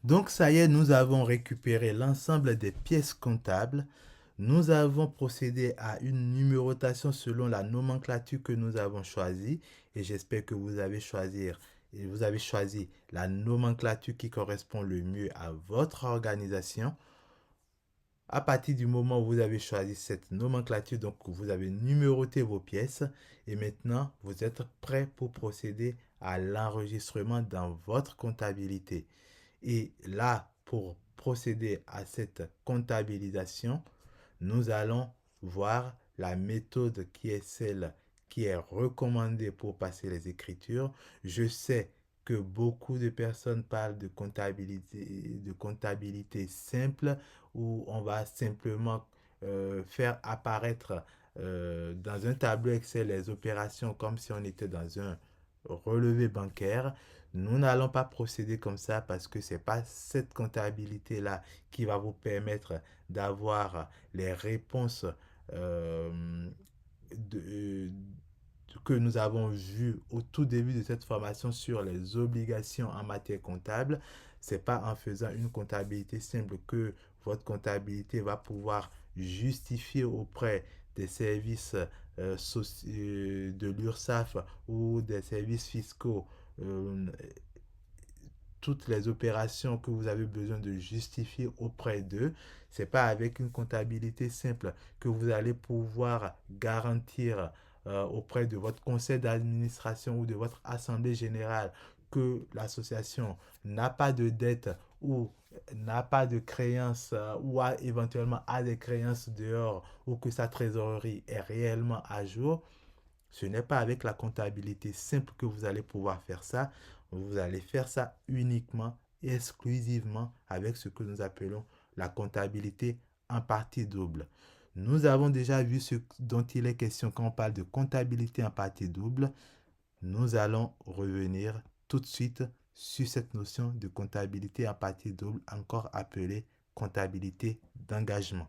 Donc ça y est, nous avons récupéré l'ensemble des pièces comptables. Nous avons procédé à une numérotation selon la nomenclature que nous avons choisie et j'espère que vous avez choisi la nomenclature qui correspond le mieux à votre organisation. À partir du moment où vous avez choisi cette nomenclature, donc vous avez numéroté vos pièces et maintenant vous êtes prêt pour procéder à l'enregistrement dans votre comptabilité. Et là, pour procéder à cette comptabilisation, nous allons voir la méthode qui est celle qui est recommandée pour passer les écritures. Je sais que beaucoup de personnes parlent de comptabilité simple où on va simplement faire apparaître dans un tableau Excel les opérations comme si on était dans un relevé bancaire. Nous n'allons pas procéder comme ça parce que ce n'est pas cette comptabilité-là qui va vous permettre d'avoir les réponses euh, de, que nous avons vues au tout début de cette formation sur les obligations en matière comptable. Ce n'est pas en faisant une comptabilité simple que votre comptabilité va pouvoir justifier auprès des services de l'URSSAF ou des services fiscaux euh, toutes les opérations que vous avez besoin de justifier auprès d'eux. C'est pas avec une comptabilité simple que vous allez pouvoir garantir auprès de votre conseil d'administration ou de votre assemblée générale que l'association n'a pas de dette ou n'a pas de créances ou éventuellement a des créances dehors ou que sa trésorerie est réellement à jour. Ce n'est pas avec la comptabilité simple que vous allez pouvoir faire ça. Vous allez faire ça uniquement et exclusivement avec ce que nous appelons la comptabilité en partie double. Nous avons déjà vu ce dont il est question quand on parle de comptabilité en partie double. Nous allons revenir tout de suite sur cette notion de comptabilité en partie double, encore appelée comptabilité d'engagement.